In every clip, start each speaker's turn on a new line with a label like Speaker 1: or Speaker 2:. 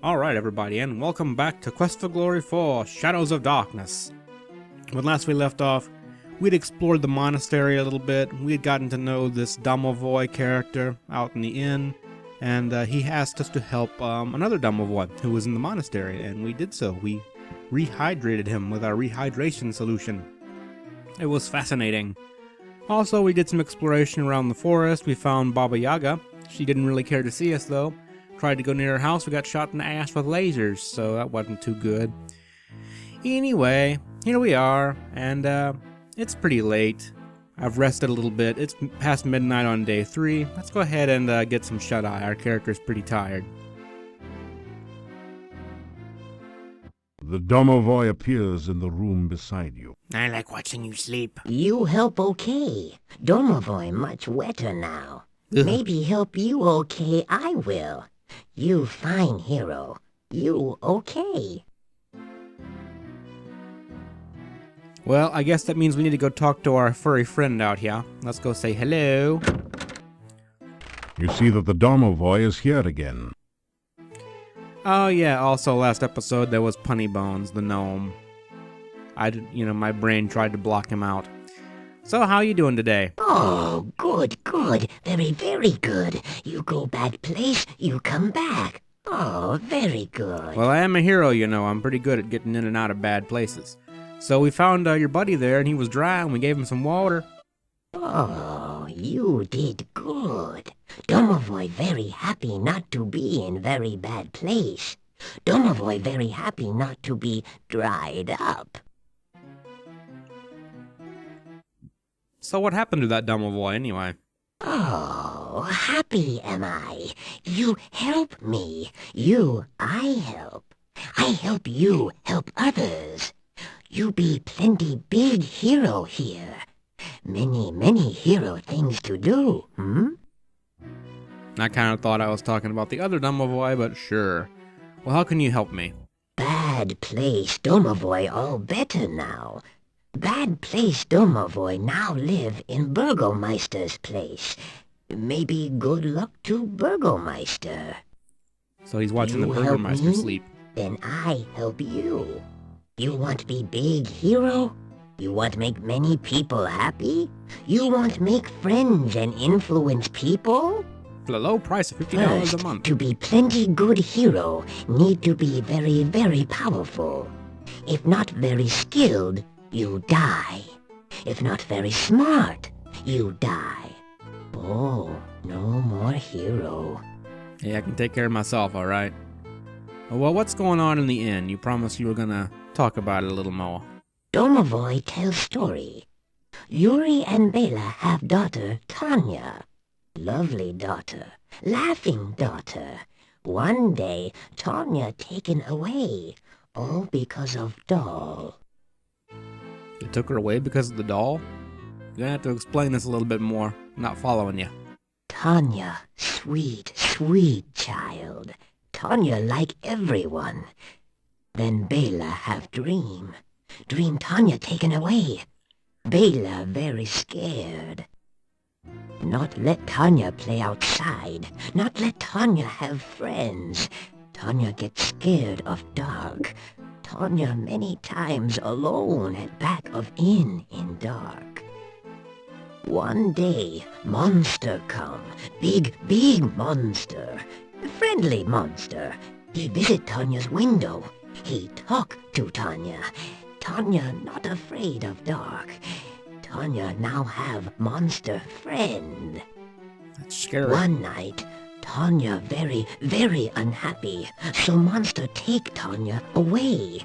Speaker 1: Alright everybody, and welcome back to Quest for Glory 4, Shadows of Darkness. When last we left off, we'd explored the monastery a little bit. We had gotten to know this domovoy character out in the inn, and he asked us to help another domovoy who was in the monastery, and we did so. We rehydrated him with our rehydration solution. It was fascinating. Also, we did some exploration around the forest. We found Baba Yaga. She didn't really care to see us though. Tried to go near her house, we got shot in the ass with lasers, so that wasn't too good. Anyway, here we are, and it's pretty late. I've rested a little bit. It's past midnight on day 3. Let's go ahead and get some shut-eye. Our character's pretty tired.
Speaker 2: The domovoy appears in the room beside you.
Speaker 1: I like watching you sleep.
Speaker 3: You help okay. Domovoy much wetter now.
Speaker 1: Ugh.
Speaker 3: Maybe help you okay I will. You fine hero. You okay.
Speaker 1: Well, I guess that means we need to go talk to our furry friend out here. Let's go say hello.
Speaker 2: You see that the domovoy is here again.
Speaker 1: Oh yeah, also last episode there was Punny Bones, the gnome. My brain tried to block him out. So how you doing today?
Speaker 3: Oh, good. Very, very good. You go bad place, you come back. Oh, very good.
Speaker 1: Well, I am a hero, you know. I'm pretty good at getting in and out of bad places. So we found your buddy there, and he was dry, and we gave him some water.
Speaker 3: Oh, you did good. Domovoy very happy not to be in very bad place. Domovoy very happy not to be dried up.
Speaker 1: So what happened to that domovoy anyway?
Speaker 3: Oh, happy am I. You help me. I help. I help you help others. You be plenty big hero here. Many hero things to do,
Speaker 1: I kind of thought I was talking about the other domovoy, but sure. Well, how can you help me?
Speaker 3: Bad place domovoy all better now. Bad place domovoy now live in Burgomeister's place. Maybe good luck to Burgomeister.
Speaker 1: So he's watching the
Speaker 3: You help
Speaker 1: Burgermeister
Speaker 3: me?
Speaker 1: sleep.
Speaker 3: Then I help you. You want be big hero? You want make many people happy? You want make friends and influence people?
Speaker 1: For the low price of $50
Speaker 3: First,
Speaker 1: a month.
Speaker 3: to be plenty good hero, need to be very, very powerful. If not very skilled, you die. If not very smart, you die. Oh, no more hero.
Speaker 1: Yeah, I can take care of myself, alright. Well, what's going on in the inn? You promised you were gonna talk about it a little more.
Speaker 3: Domovoy tells story. Yuri and Bela have daughter Tanya. Lovely daughter, laughing daughter. One day, Tanya taken away, all because of doll.
Speaker 1: They took her away because of the doll? You're gonna have to explain this a little bit more. I'm not following you.
Speaker 3: Tanya, sweet child. Tanya like everyone. Then Bela have dream. Dream Tanya taken away. Bela very scared. Not let Tanya play outside. Not let Tanya have friends. Tanya get scared of dark. Tanya many times alone at back of inn in dark. One day, monster come. Big monster. Friendly monster. He visit Tanya's window. He talk to Tanya. Tanya not afraid of dark. Tanya now have monster friend.
Speaker 1: That's scary.
Speaker 3: One night, Tanya very, very unhappy. So monster take Tanya away.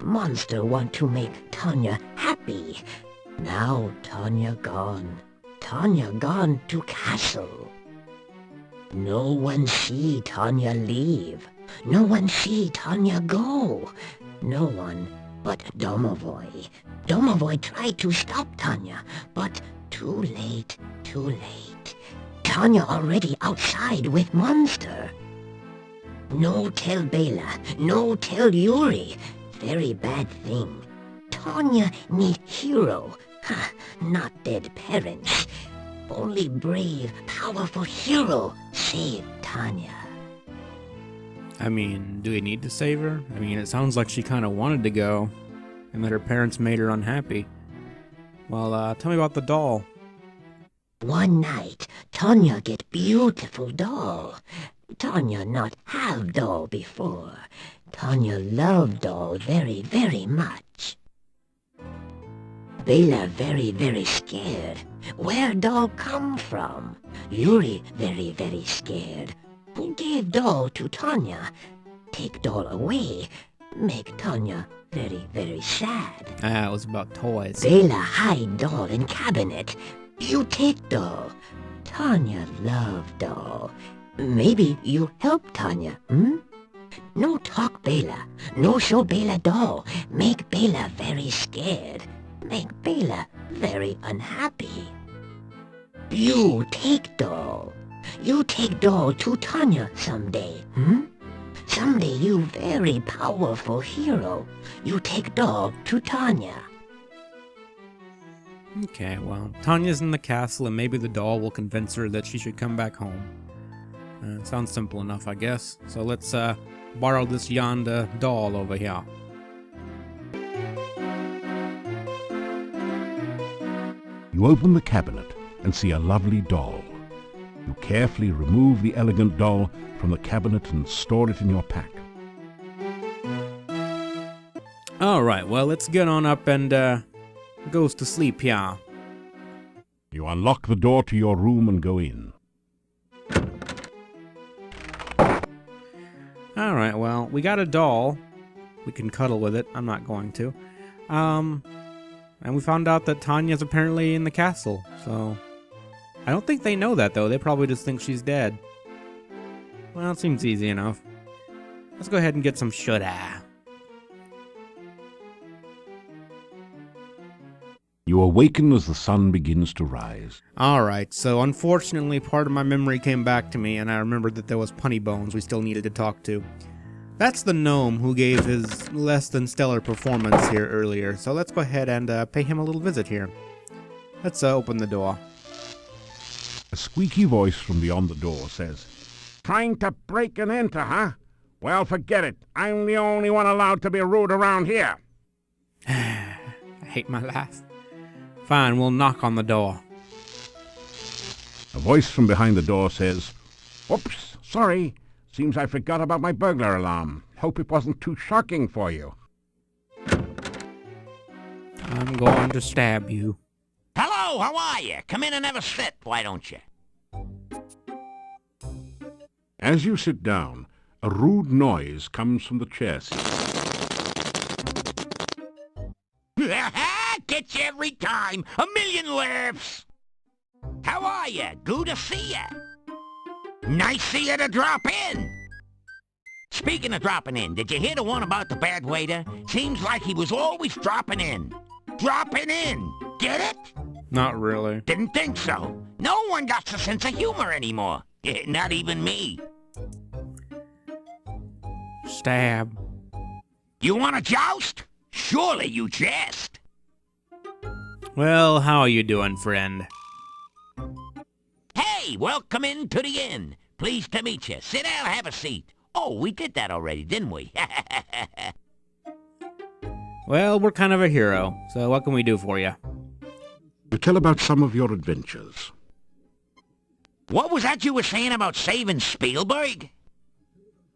Speaker 3: Monster want to make Tanya happy. Now Tanya gone. Tanya gone to castle. No one see Tanya leave. No one see Tanya go. No one but Domovoy. Domovoy tried to stop Tanya, but too late. Tanya already outside with monster. No tell Bela, no tell Yuri. Very bad thing. Tanya need hero, not dead parents. Only brave, powerful hero saved Tanya.
Speaker 1: I mean, do you need to save her? I mean, it sounds like she kind of wanted to go, and that her parents made her unhappy. Well, tell me about the doll.
Speaker 3: One night, Tanya get beautiful doll. Tanya not have doll before. Tanya love doll very, very much. Bela very, very scared. Where doll come from? Yuri very, very scared. Who gave doll to Tanya? Take doll away. Make Tanya very, very sad.
Speaker 1: Ah, it was about toys.
Speaker 3: Bela hide doll in cabinet. You take doll. Tanya love doll. Maybe you help Tanya, hmm? No talk Bela. No show Bela doll. Make Bela very scared. Make Bela very unhappy. You take doll. You take doll to Tanya someday, hmm? Someday you very powerful hero. You take doll to Tanya.
Speaker 1: Okay, well, Tanya's in the castle, and maybe the doll will convince her that she should come back home. Sounds simple enough, I guess. So let's borrow this yonder doll over here.
Speaker 2: You open the cabinet and see a lovely doll. You carefully remove the elegant doll from the cabinet and store it in your pack.
Speaker 1: Alright, well, let's get on up and goes to sleep here.
Speaker 2: You unlock the door to your room and go in.
Speaker 1: Alright, well, we got a doll. We can cuddle with it. I'm not going to. And we found out that Tanya's apparently in the castle, so... I don't think they know that, though. They probably just think she's dead. Well, it seems easy enough. Let's go ahead and get some shoulda.
Speaker 2: You awaken as the sun begins to rise.
Speaker 1: Alright, so unfortunately part of my memory came back to me, and I remembered that there was Punny Bones we still needed to talk to. That's the gnome who gave his less than stellar performance here earlier, so let's go ahead and pay him a little visit here. Let's open the door.
Speaker 2: A squeaky voice from beyond the door says, "Trying to break and enter, huh? Well, forget it. I'm the only one allowed to be rude around here."
Speaker 1: I hate my life. Fine, we'll knock on the door.
Speaker 2: A voice from behind the door says, "Oops, sorry. Seems I forgot about my burglar alarm. Hope it wasn't too shocking for you."
Speaker 1: I'm going to stab you.
Speaker 4: Hello, how are you? Come in and have a sit, why don't you?
Speaker 2: As you sit down, a rude noise comes from the chair seat.
Speaker 4: Gets you every time. A million laughs. How are you? Good to see you. Nice see you to drop in. Speaking of dropping in, did you hear the one about the bad waiter? Seems like he was always dropping in. Dropping in. Get it?
Speaker 1: Not really.
Speaker 4: Didn't think so. No one got a sense of humor anymore. Not even me.
Speaker 1: Stab.
Speaker 4: You want to joust? Surely you jest.
Speaker 1: Well, how are you doing, friend?
Speaker 4: Hey, welcome into the inn. Pleased to meet you. Sit down, have a seat. Oh, we did that already, didn't we?
Speaker 1: Well, we're kind of a hero, so what can we do for you?
Speaker 2: You tell about some of your adventures.
Speaker 4: What was that you were saying about saving Spielberg?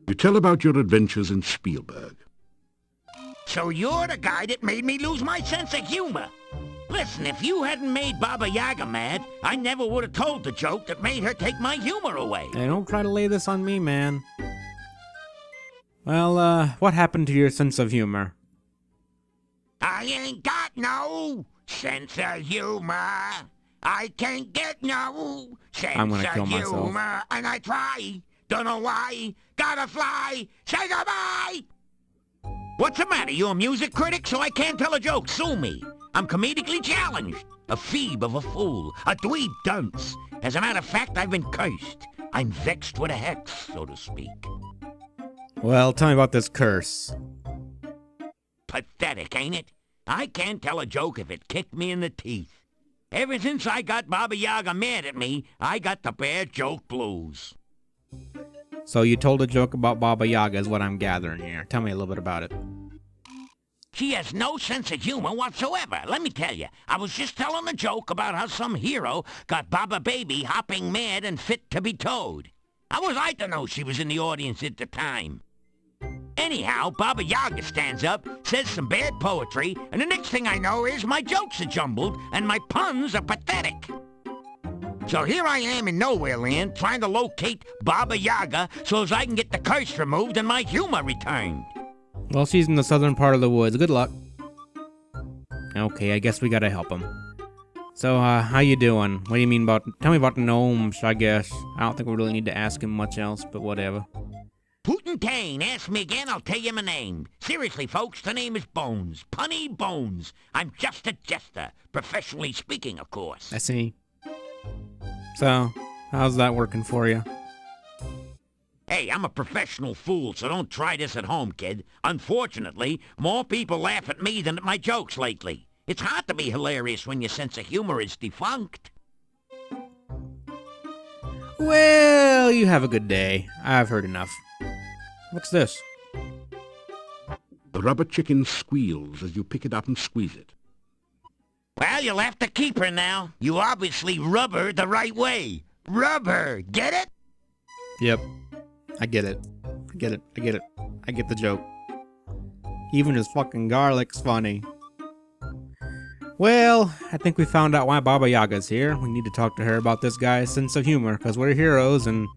Speaker 2: You tell about your adventures in Spielberg.
Speaker 4: So you're the guy that made me lose my sense of humor. Listen, if you hadn't made Baba Yaga mad, I never would have told the joke that made her take my humor away.
Speaker 1: Hey, don't try to lay this on me, man. Well, what happened to your sense of humor?
Speaker 4: I ain't got no sense of humor. I can't get no sense
Speaker 1: I'm gonna kill
Speaker 4: of
Speaker 1: myself.
Speaker 4: humor. And I try. Don't know why. Gotta fly. Say goodbye. What's the matter? You a music critic, so I can't tell a joke. Sue me. I'm comedically challenged. A phoebe of a fool. A dweeb dunce. As a matter of fact, I've been cursed. I'm vexed with a hex, so to speak.
Speaker 1: Well, tell me about this curse.
Speaker 4: Pathetic, ain't it? I can't tell a joke if it kicked me in the teeth. Ever since I got Baba Yaga mad at me, I got the bad joke blues.
Speaker 1: So you told a joke about Baba Yaga is what I'm gathering here. Tell me a little bit about it.
Speaker 4: She has no sense of humor whatsoever. Let me tell you, I was just telling a joke about how some hero got Baba Baby hopping mad and fit to be towed. How was I to know she was in the audience at the time? Anyhow, Baba Yaga stands up, says some bad poetry, and the next thing I know is my jokes are jumbled and my puns are pathetic. So here I am in Nowhere Land trying to locate Baba Yaga so as I can get the curse removed and my humor returned.
Speaker 1: Well, she's in the southern part of the woods. Good luck. Okay, I guess we gotta help him. So, how you doing? What do you mean about... Tell me about the gnomes, I guess. I don't think we really need to ask him much else, but whatever.
Speaker 4: Pootin' ask me again, I'll tell you my name. Seriously, folks, the name is Bones. Punny Bones. I'm just a jester. Professionally speaking, of course.
Speaker 1: I see. So, how's that working for you?
Speaker 4: Hey, I'm a professional fool, so don't try this at home, kid. Unfortunately, more people laugh at me than at my jokes lately. It's hard to be hilarious when your sense of humor is defunct.
Speaker 1: Well, you have a good day. I've heard enough. What's this?
Speaker 2: The rubber chicken squeals as you pick it up and squeeze it.
Speaker 4: Well, you'll have to keep her now. You obviously rub her the right way. Rubber, get it?
Speaker 1: Yep. I get it. I get it. I get it. I get the joke. Even his fucking garlic's funny. Well, I think we found out why Baba Yaga's here. We need to talk to her about this guy's sense of humor, because we're heroes and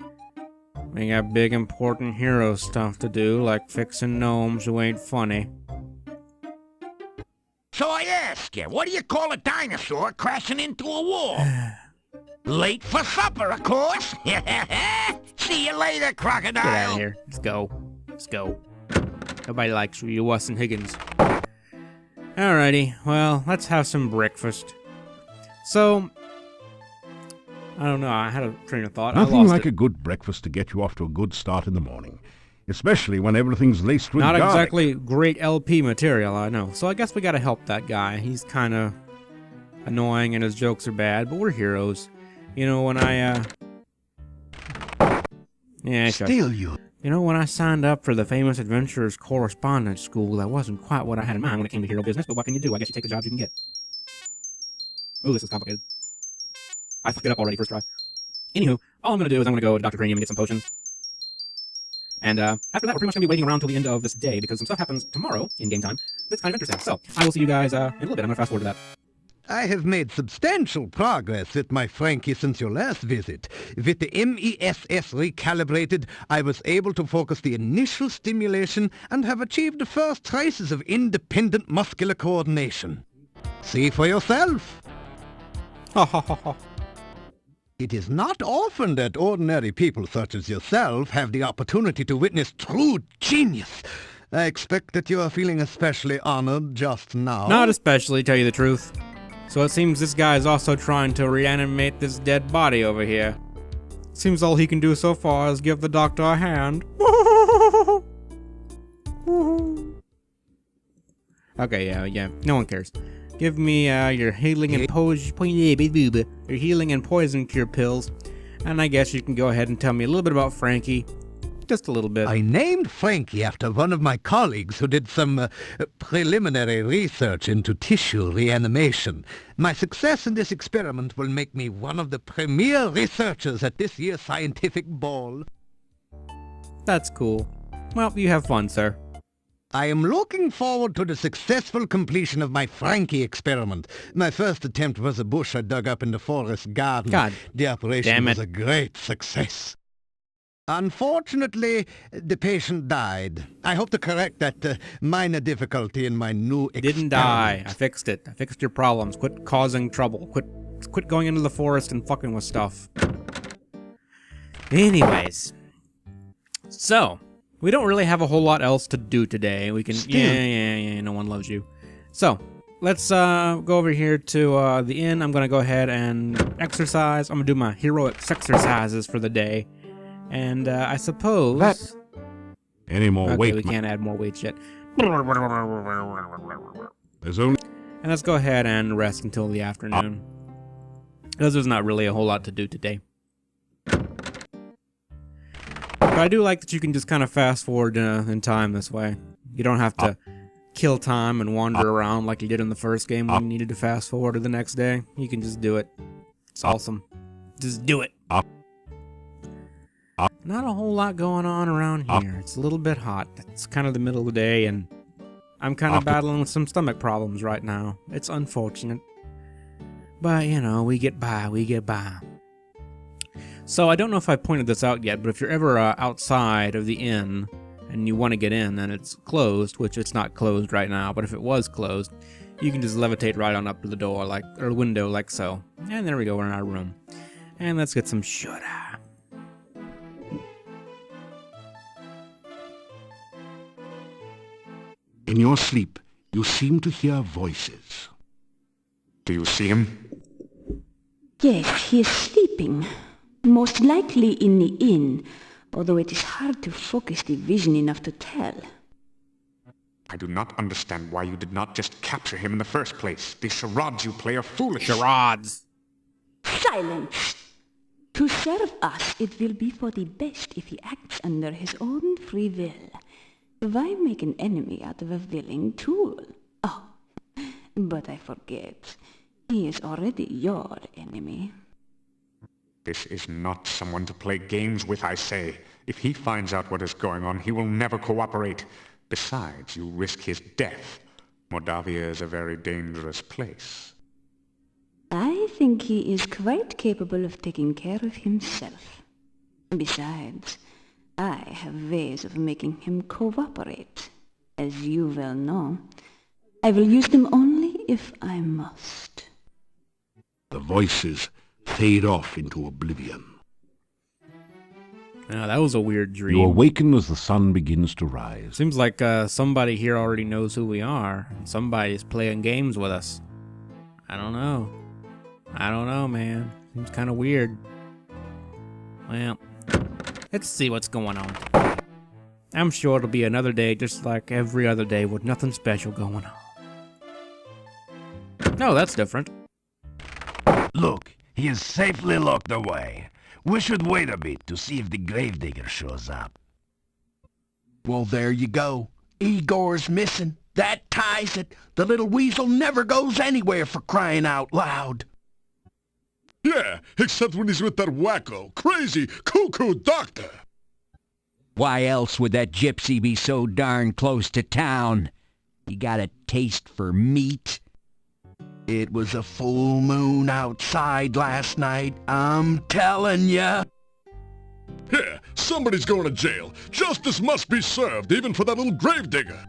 Speaker 1: we got big important hero stuff to do, like fixing gnomes who ain't funny.
Speaker 4: So I ask you, what do you call a dinosaur crashing into a wall? Late for supper, of course. See you later, crocodile.
Speaker 1: Get out of here. Let's go. Let's go. Nobody likes you, Wesson Higgins. Alrighty, well, let's have some breakfast. So, I don't know, I had a train of thought.
Speaker 2: Nothing like a good breakfast to get you off to a good start in the morning. Especially when everything's laced with garlic.
Speaker 1: Not exactly great LP material, I know. So I guess we gotta help that guy. He's kind of annoying and his jokes are bad, but we're heroes. You know, when I, Yeah, sure.
Speaker 5: Steal you.
Speaker 1: You know, when I signed up for the Famous Adventurers Correspondence School, that wasn't quite what I had in mind when it came to hero business, but what can you do? I guess you take the jobs you can get. Ooh, this is complicated. I fucked it up already first try. Anywho, all I'm gonna do is I'm gonna go to Dr. Cranium and get some potions. And after that, we're pretty much gonna be waiting around till the end of this day, because some stuff happens tomorrow, in game time, that's kind of interesting. So, I will see you guys in a little bit. I'm gonna fast forward to that.
Speaker 5: I have made substantial progress with my Frankie since your last visit. With the MESS recalibrated, I was able to focus the initial stimulation and have achieved the first traces of independent muscular coordination. See for yourself.
Speaker 1: Ha ha ha ha.
Speaker 5: It is not often that ordinary people such as yourself have the opportunity to witness true genius. I expect that you are feeling especially honored just now.
Speaker 1: Not especially, tell you the truth. So it seems this guy is also trying to reanimate this dead body over here. Seems all he can do so far is give the doctor a hand. Okay, yeah, no one cares. Give me your healing and poison cure pills, and I guess you can go ahead and tell me a little bit about Frankie. Just a little bit.
Speaker 5: I named Frankie after one of my colleagues who did some preliminary research into tissue reanimation. My success in this experiment will make me one of the premier researchers at this year's scientific ball.
Speaker 1: That's cool. Well, you have fun, sir.
Speaker 5: I am looking forward to the successful completion of my Frankie experiment. My first attempt was a bush I dug up in the forest garden.
Speaker 1: God
Speaker 5: the operation
Speaker 1: damn it.
Speaker 5: was a great success. Unfortunately, the patient died. I hope to correct that minor difficulty in my new experiment.
Speaker 1: Didn't die. I fixed it. I fixed your problems. Quit causing trouble. Quit going into the forest and fucking with stuff. Anyways. So, we don't really have a whole lot else to do today. We can... Yeah, no one loves you. So, let's go over here to the inn. I'm gonna go ahead and exercise. I'm gonna do my heroic exercises for the day. And I suppose...
Speaker 2: Any more
Speaker 1: okay,
Speaker 2: weight?
Speaker 1: we can't add more weights yet.
Speaker 2: There's only...
Speaker 1: And let's go ahead and rest until the afternoon. Because there's not really a whole lot to do today. But I do like that you can just kind of fast forward in time this way. You don't have to kill time and wander around like you did in the first game when you needed to fast forward to the next day. You can just do it. It's awesome. Just do it. Not a whole lot going on around here. It's a little bit hot. It's kind of the middle of the day, and I'm kind of battling with some stomach problems right now. It's unfortunate. But, you know, we get by. So, I don't know if I pointed this out yet, but if you're ever outside of the inn and you want to get in and it's closed, which it's not closed right now, but if it was closed, you can just levitate right on up to the door, or window, like so. And there we go, we're in our room. And let's get some soda.
Speaker 2: In your sleep, you seem to hear voices.
Speaker 6: Do you see him?
Speaker 7: Yes, he is sleeping. Most likely in the inn, although it is hard to focus the vision enough to tell.
Speaker 6: I do not understand why you did not just capture him in the first place. The charades you play are foolish.
Speaker 1: Charades!
Speaker 7: Silence! To serve us, it will be for the best if he acts under his own free will. Why make an enemy out of a willing tool? Oh, but I forget. He is already your enemy.
Speaker 6: This is not someone to play games with, I say. If he finds out what is going on, he will never cooperate. Besides, you risk his death. Mordavia is a very dangerous place.
Speaker 7: I think he is quite capable of taking care of himself. Besides, I have ways of making him cooperate, as you well know. I will use them only if I must.
Speaker 2: The voices fade off into oblivion.
Speaker 1: Yeah, that was a weird dream.
Speaker 2: You awaken as the sun begins to rise.
Speaker 1: Seems like somebody here already knows who we are. And somebody's playing games with us. I don't know, man. Seems kind of weird. Well, let's see what's going on. I'm sure it'll be another day just like every other day with nothing special going on. No, that's different.
Speaker 8: Look, he is safely locked away. We should wait a bit to see if the gravedigger shows up.
Speaker 9: Well, there you go. Igor's missing. That ties it. The little weasel never goes anywhere, for crying out loud.
Speaker 10: Yeah, except when he's with that wacko, crazy, cuckoo doctor.
Speaker 11: Why else would that gypsy be so darn close to town? He got a taste for meat.
Speaker 9: It was a full moon outside last night, I'm telling ya.
Speaker 10: Here, somebody's going to jail. Justice must be served, even for that little gravedigger.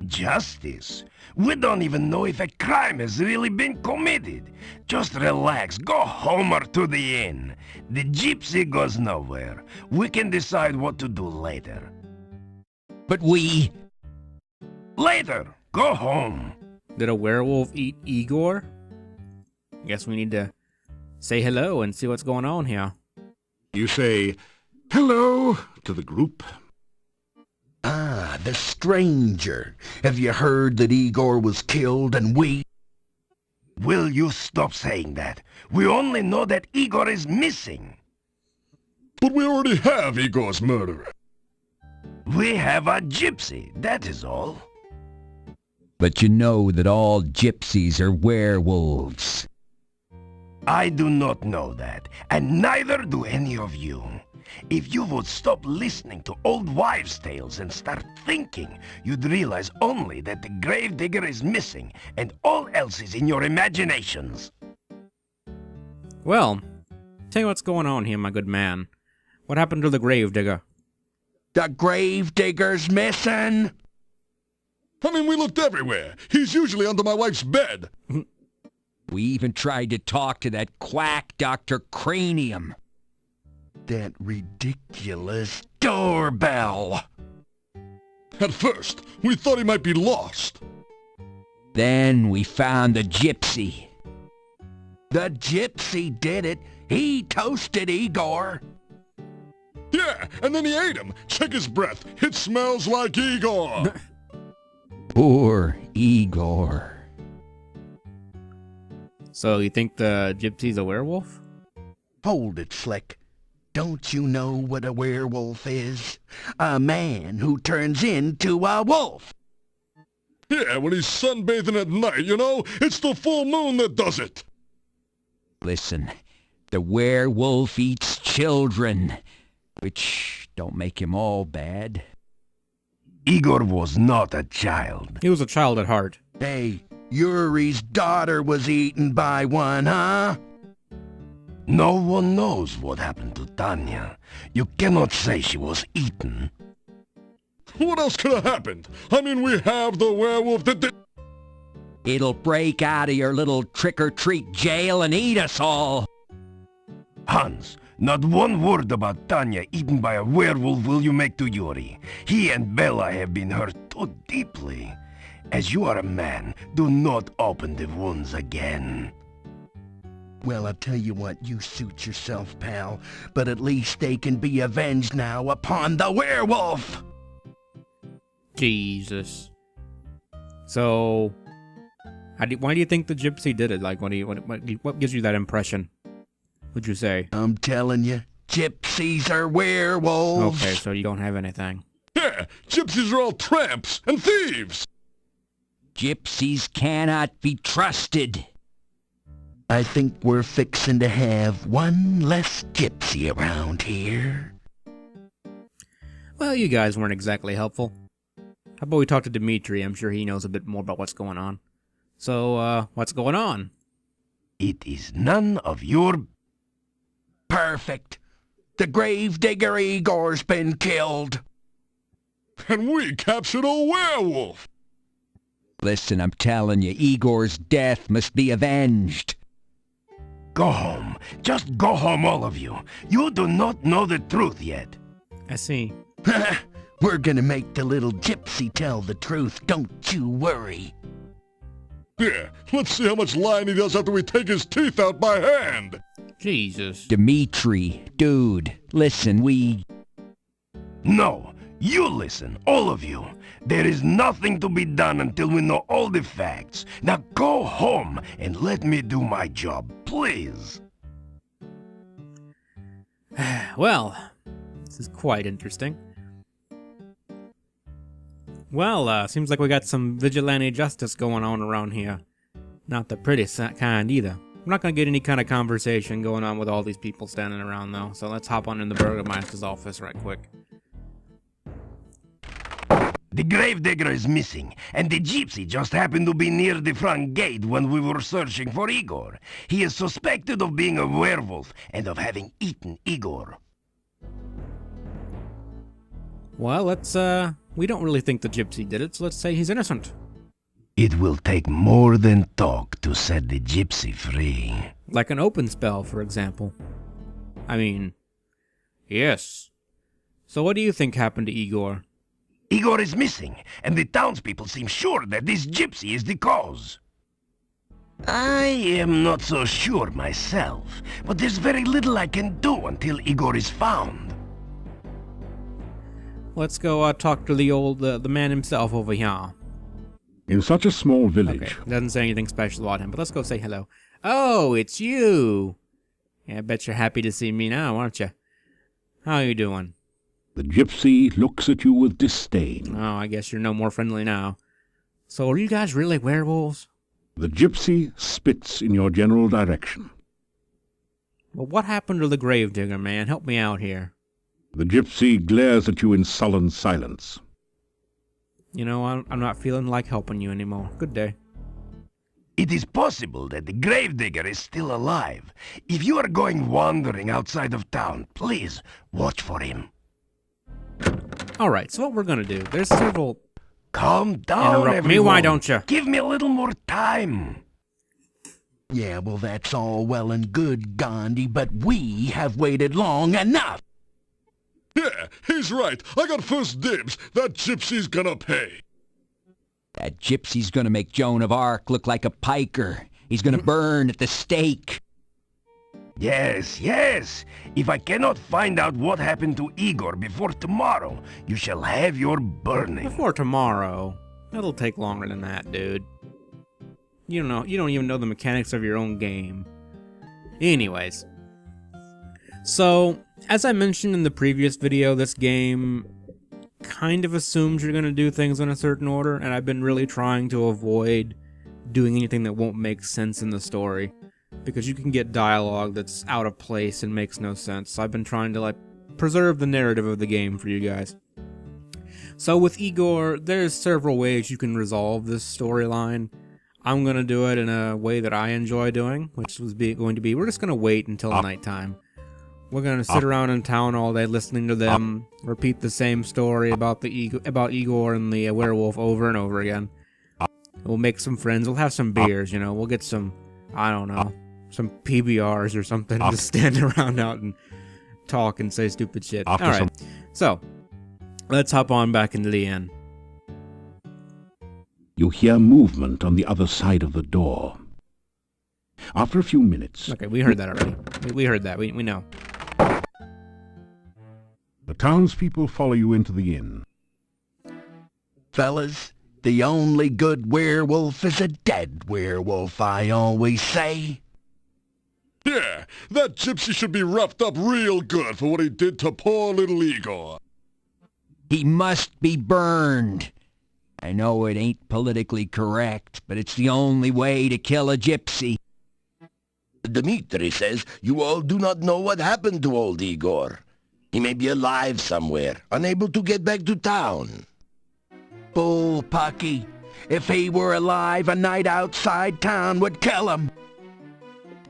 Speaker 8: Justice? We don't even know if a crime has really been committed. Just relax, go home or to the inn. The gypsy goes nowhere. We can decide what to do later.
Speaker 11: But we...
Speaker 8: Later, go home.
Speaker 1: Did a werewolf eat Igor? Guess we need to say hello and see what's going on here.
Speaker 2: You say hello to the group.
Speaker 9: Ah, the stranger. Have you heard that Igor was killed and we...
Speaker 8: Will you stop saying that? We only know that Igor is missing.
Speaker 10: But we already have Igor's murderer.
Speaker 8: We have a gypsy, that is all.
Speaker 11: But you know that all gypsies are werewolves.
Speaker 8: I do not know that, and neither do any of you. If you would stop listening to old wives' tales and start thinking, you'd realize only that the gravedigger is missing, and all else is in your imaginations.
Speaker 1: Well, tell you what's going on here, my good man. What happened to the gravedigger?
Speaker 9: The gravedigger's missing.
Speaker 10: I mean, we looked everywhere. He's usually under my wife's bed.
Speaker 11: We even tried to talk to that quack Dr. Cranium.
Speaker 9: That ridiculous doorbell.
Speaker 10: At first, we thought he might be lost.
Speaker 11: Then we found the gypsy.
Speaker 9: The gypsy did it. He toasted Igor.
Speaker 10: Yeah, and then he ate him. Check his breath. It smells like Igor.
Speaker 11: Poor Igor.
Speaker 1: So you think the gypsy's a werewolf?
Speaker 9: Hold it, Slick. Don't you know what a werewolf is? A man who turns into a wolf.
Speaker 10: Yeah, when he's sunbathing at night, you know? It's the full moon that does it.
Speaker 11: Listen, the werewolf eats children, which don't make him all bad.
Speaker 8: Igor was not a child.
Speaker 1: He was a child at heart.
Speaker 9: Hey, Yuri's daughter was eaten by one, huh?
Speaker 8: No one knows what happened to Tanya. You cannot say she was eaten.
Speaker 10: What else could have happened? I mean, we have the werewolf that did...
Speaker 11: It'll break out of your little trick-or-treat jail and eat us all.
Speaker 8: Hans, not one word about Tanya eaten by a werewolf will you make to Yuri. He and Bella have been hurt too deeply. As you are a man, do not open the wounds again.
Speaker 9: Well, I'll tell you what, you suit yourself, pal. But at least they can be avenged now upon the werewolf!
Speaker 1: Jesus. So, why do you think the Gypsy did it? Like, what gives you that impression? Would you say?
Speaker 9: I'm telling you, gypsies are werewolves!
Speaker 1: Okay, so you don't have anything.
Speaker 10: Yeah, gypsies are all tramps and thieves!
Speaker 11: Gypsies cannot be trusted.
Speaker 9: I think we're fixing to have one less gypsy around here.
Speaker 1: Well, you guys weren't exactly helpful. How about we talk to Dimitri? I'm sure he knows a bit more about what's going on. So, what's going on?
Speaker 8: It is none of your...
Speaker 9: Perfect. The gravedigger Igor's been killed.
Speaker 10: And we captured a werewolf!
Speaker 11: Listen, I'm telling you, Igor's death must be avenged.
Speaker 8: Go home. Just go home, all of you. You do not know the truth yet.
Speaker 1: I see.
Speaker 9: We're gonna make the little gypsy tell the truth, don't you worry.
Speaker 10: Yeah, let's see how much lying he does after we take his teeth out by hand!
Speaker 1: Jesus.
Speaker 11: Dimitri, dude, listen,
Speaker 8: No, you listen, all of you. There is nothing to be done until we know all the facts. Now go home and let me do my job, please.
Speaker 1: Well, this is quite interesting. Well, seems like we got some vigilante justice going on around here. Not the prettiest kind either. I'm not gonna get any kind of conversation going on with all these people standing around though, so let's hop on in the Burgermeister's office right quick.
Speaker 8: The gravedigger is missing, and the gypsy just happened to be near the front gate when we were searching for Igor. He is suspected of being a werewolf and of having eaten Igor.
Speaker 1: Well, we don't really think the gypsy did it, so let's say he's innocent.
Speaker 8: It will take more than talk to set the gypsy free.
Speaker 1: Like an open spell, for example. I mean, yes. So what do you think happened to Igor?
Speaker 8: Igor is missing, and the townspeople seem sure that this gypsy is the cause. I am not so sure myself, but there's very little I can do until Igor is found.
Speaker 1: Let's go talk to the man himself over here.
Speaker 2: In such a small village...
Speaker 1: Okay, doesn't say anything special about him, but let's go say hello. Oh, it's you! Yeah, I bet you're happy to see me now, aren't you? How are you doing?
Speaker 2: The gypsy looks at you with disdain.
Speaker 1: Oh, I guess you're no more friendly now. So are you guys really werewolves?
Speaker 2: The gypsy spits in your general direction.
Speaker 1: Well, what happened to the gravedigger, man? Help me out here.
Speaker 2: The gypsy glares at you in sullen silence.
Speaker 1: You know, I'm not feeling like helping you anymore. Good day.
Speaker 8: It is possible that the gravedigger is still alive. If you are going wandering outside of town, please watch for him.
Speaker 1: Alright, so what we're gonna do, there's several...
Speaker 8: Calm down,
Speaker 1: Interrupt
Speaker 8: everyone.
Speaker 1: me, why don't you?
Speaker 8: Give me a little more time.
Speaker 9: Yeah, well, that's all well and good, Gandhi, but we have waited long enough.
Speaker 10: Yeah, he's right. I got first dibs. That gypsy's gonna pay.
Speaker 11: That gypsy's gonna make Joan of Arc look like a piker. He's gonna burn at the stake.
Speaker 8: Yes, yes. If I cannot find out what happened to Igor before tomorrow, you shall have your burning.
Speaker 1: Before tomorrow? It'll take longer than that, dude. You don't even know the mechanics of your own game. Anyways. So, As I mentioned in the previous video, this game kind of assumes you're going to do things in a certain order, and I've been really trying to avoid doing anything that won't make sense in the story, because you can get dialogue that's out of place and makes no sense. So I've been trying to, like, preserve the narrative of the game for you guys. So with Igor, there's several ways you can resolve this storyline. I'm going to do it in a way that I enjoy doing, which was going to be, we're just going to wait until nighttime. We're going to sit around in town all day listening to them repeat the same story about Igor and the werewolf over and over again. We'll make some friends. We'll have some beers, you know. We'll get some, I don't know, some PBRs or something. Just stand around out and talk and say stupid shit. All right. So, let's hop on back into the inn.
Speaker 2: You hear movement on the other side of the door. After a few minutes...
Speaker 1: Okay, we heard that already. We heard that. We know.
Speaker 2: The townspeople follow you into the inn.
Speaker 8: Fellas, the only good werewolf is a dead werewolf, I always say.
Speaker 10: Yeah, that gypsy should be roughed up real good for what he did to poor little Igor.
Speaker 11: He must be burned. I know it ain't politically correct, but it's the only way to kill a gypsy.
Speaker 8: Dmitri says you all do not know what happened to old Igor. He may be alive somewhere, unable to get back to town.
Speaker 9: Bull Pucky. If he were alive, a night outside town would kill him.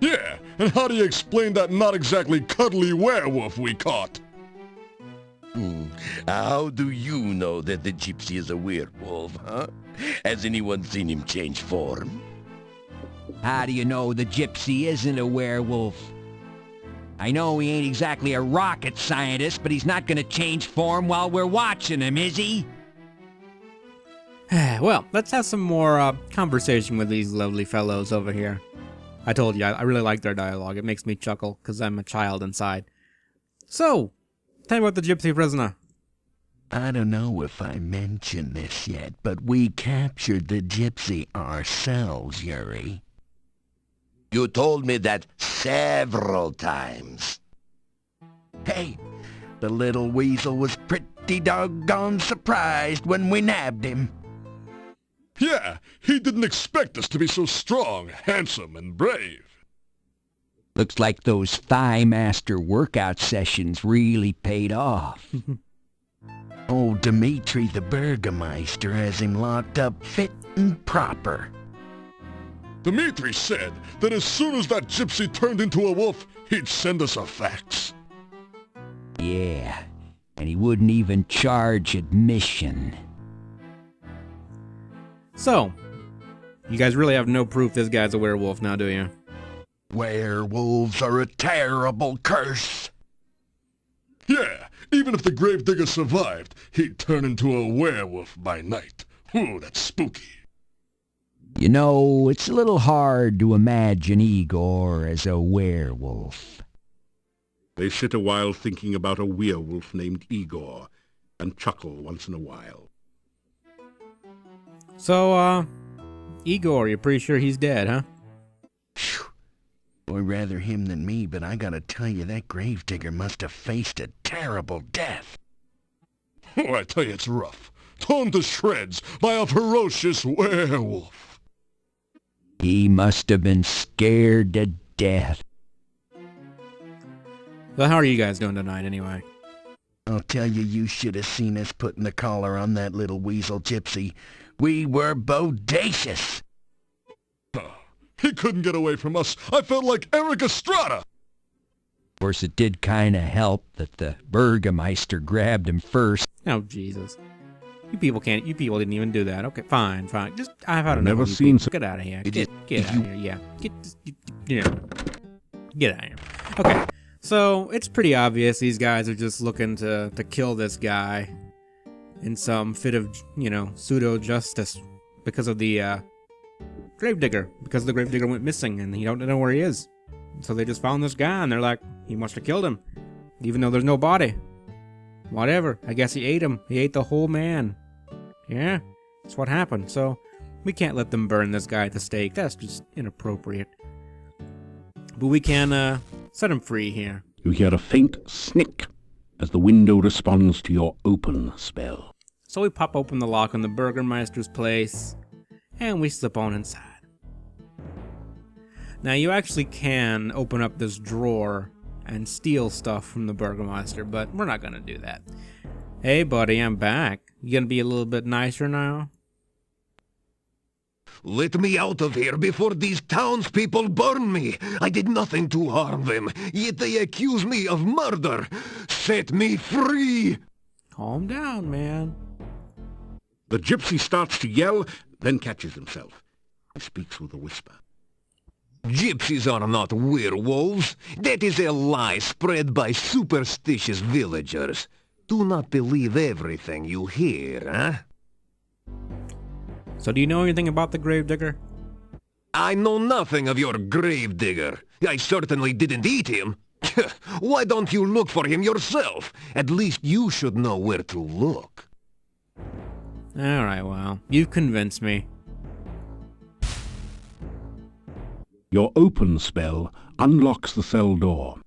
Speaker 10: Yeah, and how do you explain that not exactly cuddly werewolf we caught?
Speaker 8: How do you know that the gypsy is a werewolf, huh? Has anyone seen him change form?
Speaker 11: How do you know the gypsy isn't a werewolf? I know he ain't exactly a rocket scientist, but he's not gonna change form while we're watching him, is he?
Speaker 1: Well, let's have some more conversation with these lovely fellows over here. I told you, I really like their dialogue. It makes me chuckle, because I'm a child inside. So, tell me about the gypsy prisoner.
Speaker 8: I don't know if I mentioned this yet, but we captured the gypsy ourselves, Yuri. You told me that several times.
Speaker 9: Hey, the little weasel was pretty doggone surprised when we nabbed him.
Speaker 10: Yeah, he didn't expect us to be so strong, handsome, and brave.
Speaker 11: Looks like those Thigh Master workout sessions really paid off.
Speaker 9: Old Dmitri the Burgermeister has him locked up fit and proper.
Speaker 10: Dmitri said that as soon as that gypsy turned into a wolf, he'd send us a fax.
Speaker 11: Yeah, and he wouldn't even charge admission.
Speaker 1: So, you guys really have no proof this guy's a werewolf now, do you?
Speaker 9: Werewolves are a terrible curse.
Speaker 10: Yeah, even if the gravedigger survived, he'd turn into a werewolf by night. Ooh, that's spooky.
Speaker 11: You know, it's a little hard to imagine Igor as a werewolf.
Speaker 2: They sit a while thinking about a werewolf named Igor, and chuckle once in a while.
Speaker 1: So, Igor, you're pretty sure he's dead, huh?
Speaker 9: Phew. Boy, rather him than me, but I gotta tell you, that gravedigger must have faced a terrible death.
Speaker 10: Oh, I tell you, it's rough. Torn to shreds by a ferocious werewolf.
Speaker 11: He must have been scared to death.
Speaker 1: So how are you guys doing tonight, anyway?
Speaker 9: I'll tell you, you should have seen us putting the collar on that little weasel gypsy. We were bodacious.
Speaker 10: He couldn't get away from us. I felt like Eric Estrada.
Speaker 11: Of course, it did kind of help that the Burgermeister grabbed him first.
Speaker 1: Oh, Jesus. You people didn't even do that. Okay, fine. Just, I've had enough.
Speaker 2: Never seen
Speaker 1: so. Get out of here. Get out of here, yeah. Get out of here. Okay, so it's pretty obvious these guys are just looking to kill this guy in some fit of, pseudo-justice because of the, gravedigger. Because the gravedigger went missing and he don't know where he is. So they just found this guy and they're like, he must have killed him. Even though there's no body. Whatever. I guess he ate him. He ate the whole man. Yeah, that's what happened. So we can't let them burn this guy at the stake. That's just inappropriate. But we can set him free here.
Speaker 2: You hear a faint snick as the window responds to your open spell.
Speaker 1: So we pop open the lock on the Burgermeister's place, and we slip on inside. Now you actually can open up this drawer and steal stuff from the Burgermeister, but we're not gonna do that. Hey buddy, I'm back. You gonna be a little bit nicer now?
Speaker 8: Let me out of here before these townspeople burn me. I did nothing to harm them, yet they accuse me of murder. Set me free!
Speaker 1: Calm down, man.
Speaker 2: The gypsy starts to yell, then catches himself. He speaks with a whisper.
Speaker 8: Gypsies are not werewolves. That is a lie spread by superstitious villagers. Do not believe everything you hear, huh?
Speaker 1: So do you know anything about the gravedigger?
Speaker 8: I know nothing of your gravedigger. I certainly didn't eat him. Why don't you look for him yourself? At least you should know where to look.
Speaker 1: Alright, well, you've convinced me.
Speaker 2: Your open spell unlocks the cell door.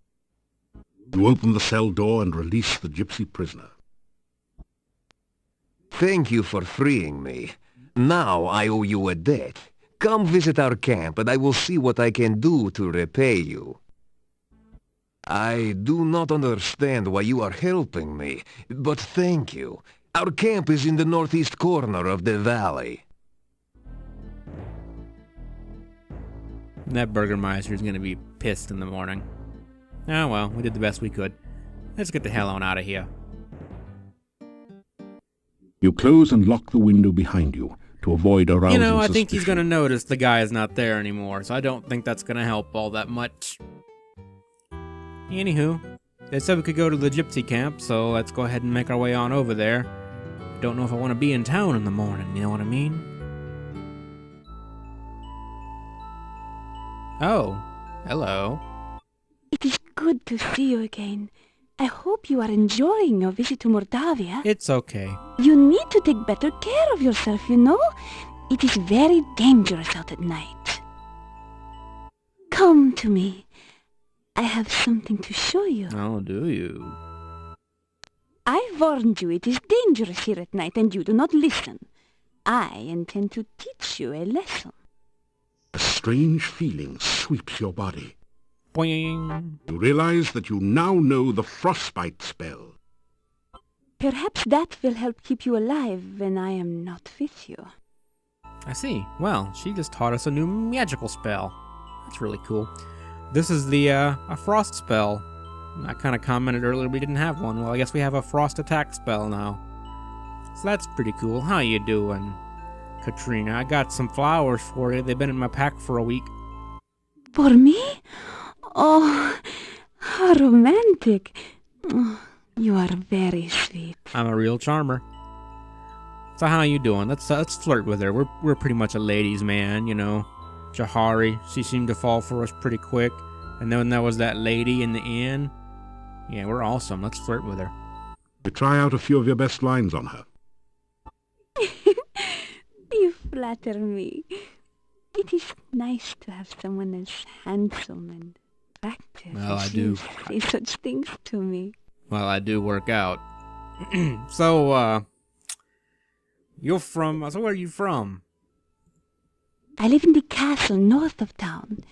Speaker 2: You open the cell door and release the gypsy prisoner.
Speaker 8: Thank you for freeing me. Now I owe you a debt. Come visit our camp and I will see what I can do to repay you. I do not understand why you are helping me, but thank you. Our camp is in the northeast corner of the valley.
Speaker 1: That Burgermeister is gonna be pissed in the morning. Oh well, we did the best we could. Let's get the hell on out of here.
Speaker 2: You close and lock the window behind you to avoid arousing
Speaker 1: You know, I
Speaker 2: suspicion.
Speaker 1: think he's gonna notice the guy is not there anymore, so I don't think that's gonna help all that much. Anywho, they said we could go to the gypsy camp, so let's go ahead and make our way on over there. Don't know if I want to be in town in the morning, you know what I mean? Oh, hello.
Speaker 7: It is good to see you again. I hope you are enjoying your visit to Mordavia.
Speaker 1: It's okay.
Speaker 7: You need to take better care of yourself, you know? It is very dangerous out at night. Come to me. I have something to show you.
Speaker 1: Oh, do you?
Speaker 7: I warned you it is dangerous here at night and you do not listen. I intend to teach you a lesson.
Speaker 2: A strange feeling sweeps your body.
Speaker 1: Boing.
Speaker 2: You realize that you now know the frostbite spell.
Speaker 7: Perhaps that will help keep you alive when I am not with you.
Speaker 1: I see. Well, she just taught us a new magical spell. That's really cool. This is the, a frost spell. I kind of commented earlier we didn't have one. Well, I guess we have a frost attack spell now. So that's pretty cool. How you doing, Katrina? I got some flowers for you. They've been in my pack for a week.
Speaker 7: For me? Oh, how romantic. Oh, you are very sweet.
Speaker 1: I'm a real charmer. So how you doing? Let's flirt with her. We're pretty much a ladies' man, you know. Jahari, she seemed to fall for us pretty quick. And then there was that lady in the inn. Yeah, we're awesome. Let's flirt with her.
Speaker 2: You try out a few of your best lines on her.
Speaker 7: You flatter me. It is nice to have someone as handsome and attractive
Speaker 1: Well, I
Speaker 7: as
Speaker 1: do.
Speaker 7: you say such things to me.
Speaker 1: Well, I do work out. So, you're from... So where are you from?
Speaker 7: I live in the castle north of town.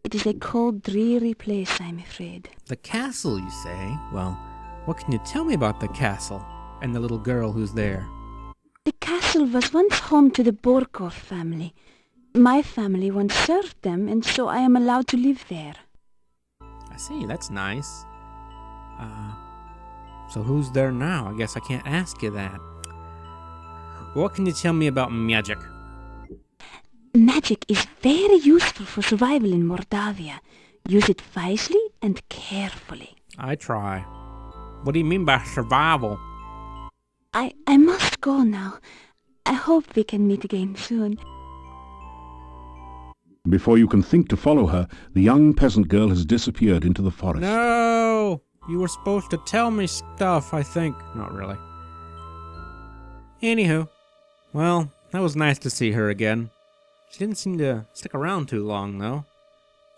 Speaker 7: It is a cold, dreary place, I'm afraid.
Speaker 1: The castle, you say? Well, what can you tell me about the castle and the little girl who's there?
Speaker 7: The castle was once home to the Borkov family. My family once served them, and so I am allowed to live there.
Speaker 1: I see, that's nice. So who's there now? I guess I can't ask you that. What can you tell me about magic?
Speaker 7: Magic is very useful for survival in Mordavia. Use it wisely and carefully.
Speaker 1: I try. What do you mean by survival?
Speaker 7: I must go now. I hope we can meet again soon.
Speaker 2: Before you can think to follow her, the young peasant girl has disappeared into the forest.
Speaker 1: No! You were supposed to tell me stuff, I think. Not really. Anywho. Well, that was nice to see her again. She didn't seem to stick around too long, though.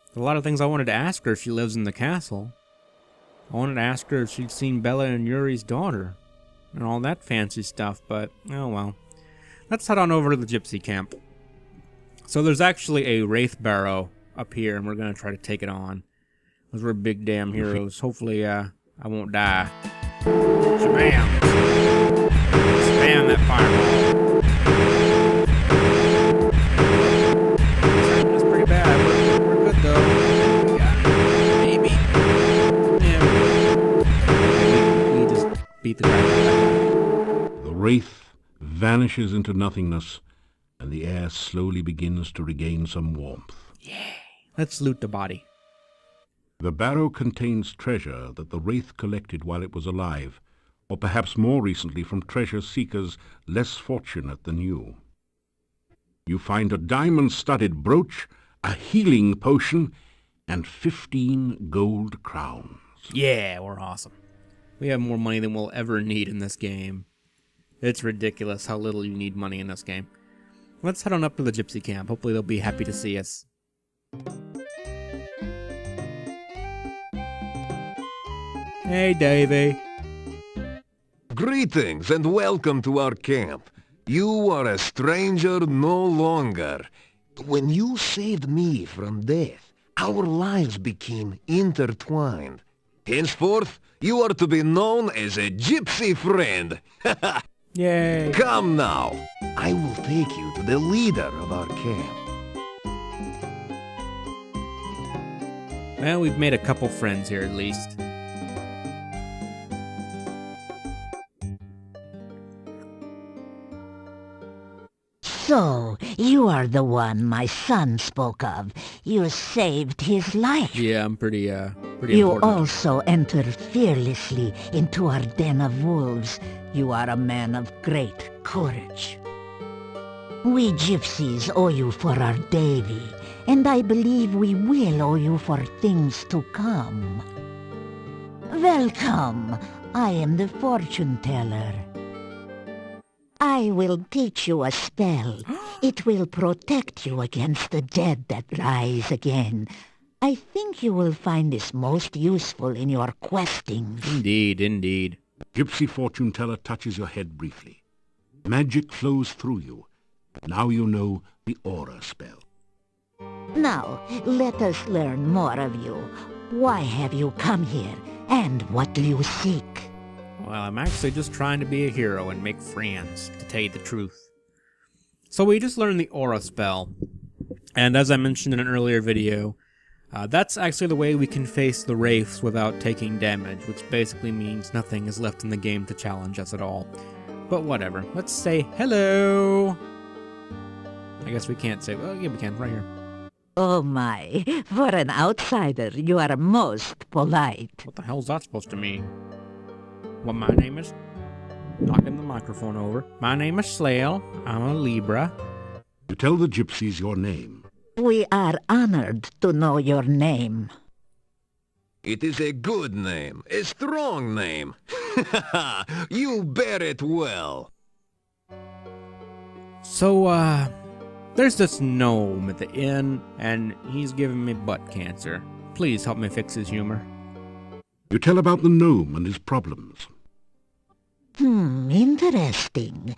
Speaker 1: There's a lot of things I wanted to ask her if she lives in the castle. I wanted to ask her if she'd seen Bella and Yuri's daughter and all that fancy stuff, but oh well. Let's head on over to the Gypsy camp. So there's actually a Wraith Barrow up here, and we're going to try to take it on. Because we're big damn heroes. Hopefully, I won't die. Shabam! Spam that fireball. That's pretty bad. We're good, though. Yeah. Maybe. Yeah. We just beat the crap out of that guy.
Speaker 2: The wraith vanishes into nothingness, and the air slowly begins to regain some warmth.
Speaker 1: Yeah. Let's loot the body.
Speaker 2: The barrow contains treasure that the wraith collected while it was alive, or perhaps more recently from treasure seekers less fortunate than you. You find a diamond-studded brooch, a healing potion, and 15 gold crowns.
Speaker 1: Yeah, we're awesome. We have more money than we'll ever need in this game. It's ridiculous how little you need money in this game. Let's head on up to the Gypsy camp. Hopefully they'll be happy to see us. Hey, Davey.
Speaker 12: Greetings and welcome to our camp. You are a stranger no longer. When you saved me from death, our lives became intertwined. Henceforth, you are to be known as a gypsy friend.
Speaker 1: Yay.
Speaker 12: Come now. I will take you to the leader of our camp.
Speaker 1: Well, we've made a couple friends here at least.
Speaker 3: So, you are the one my son spoke of. You saved his life.
Speaker 1: Yeah, I'm pretty
Speaker 3: You
Speaker 1: important.
Speaker 3: also entered fearlessly into our den of wolves. You are a man of great courage. We gypsies owe you for our Davy, and I believe we will owe you for things to come. Welcome. I am the fortune teller. I will teach you a spell. It will protect you against the dead that rise again. I think you will find this most useful in your questing.
Speaker 1: Indeed, indeed.
Speaker 2: Gypsy fortune teller touches your head briefly. Magic flows through you. Now you know the aura spell.
Speaker 3: Now, let us learn more of you. Why have you come here, and what do you seek?
Speaker 1: Well, I'm actually just trying to be a hero and make friends, to tell you the truth. So we just learned the aura spell. And as I mentioned in an earlier video, that's actually the way we can face the wraiths without taking damage, which basically means nothing is left in the game to challenge us at all. But whatever. Let's say hello! I guess we can't say... Well, yeah, we can, right here.
Speaker 3: Oh my, for an outsider, you are most polite.
Speaker 1: What the hell's that supposed to mean? What my name is? Knocking the microphone over. My name is Slail. I'm a Libra.
Speaker 2: You tell the gypsies your name.
Speaker 3: We are honored to know your name.
Speaker 12: It is a good name, a strong name. You bear it well.
Speaker 1: So, there's this gnome at the inn, and he's giving me butt cancer. Please help me fix his humor.
Speaker 2: You tell about the gnome and his problems.
Speaker 3: Interesting.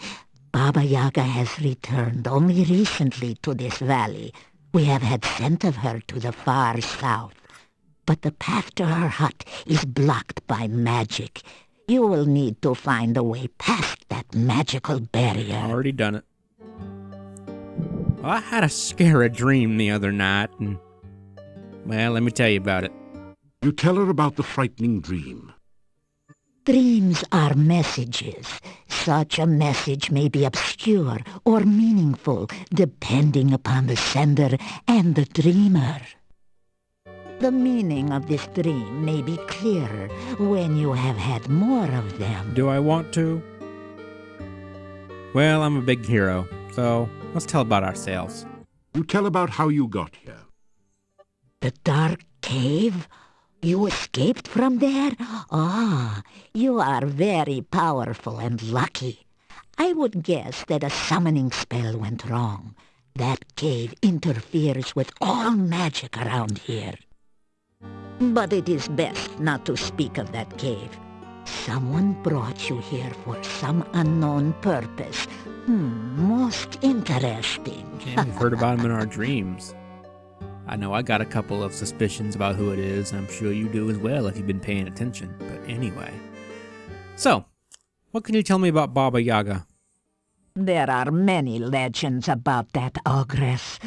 Speaker 3: Baba Yaga has returned only recently to this valley. We have had scent of her to the far south. But the path to her hut is blocked by magic. You will need to find a way past that magical barrier.
Speaker 1: Already done it. Well, I had a scary dream the other night, and... well, let me tell you about it.
Speaker 2: You tell her about the frightening dream.
Speaker 3: Dreams are messages. Such a message may be obscure or meaningful, depending upon the sender and the dreamer. The meaning of this dream may be clearer when you have had more of them.
Speaker 1: Do I want to? Well, I'm a big hero, so let's tell about ourselves.
Speaker 2: You tell about how you got here.
Speaker 3: The dark cave? You escaped from there? Ah, you are very powerful and lucky. I would guess that a summoning spell went wrong. That cave interferes with all magic around here. But it is best not to speak of that cave. Someone brought you here for some unknown purpose. Most interesting.
Speaker 1: Yeah, we've heard about him in our dreams. I know I got a couple of suspicions about who it is, and I'm sure you do as well if you've been paying attention. But anyway. So, what can you tell me about Baba Yaga?
Speaker 3: There are many legends about that ogress.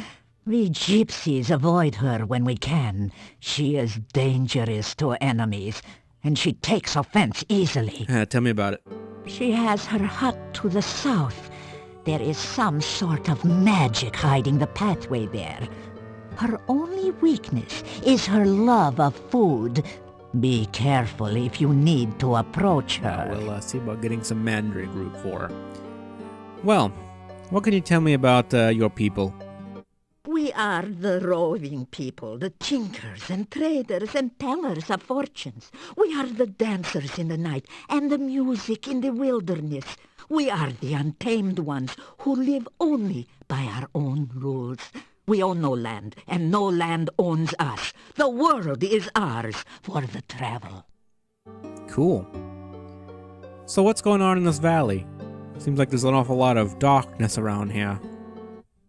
Speaker 3: We gypsies avoid her when we can. She is dangerous to enemies, and she takes offense easily.
Speaker 1: Tell me about it.
Speaker 3: She has her hut to the south. There is some sort of magic hiding the pathway there. Her only weakness is her love of food. Be careful if you need to approach her.
Speaker 1: We'll see about getting some mandrake root for her. Well, what can you tell me about your people?
Speaker 3: We are the roving people, the tinkers and traders and tellers of fortunes. We are the dancers in the night and the music in the wilderness. We are the untamed ones who live only by our own rules. We own no land, and no land owns us. The world is ours for the travel.
Speaker 1: Cool. So what's going on in this valley? Seems like there's an awful lot of darkness around here.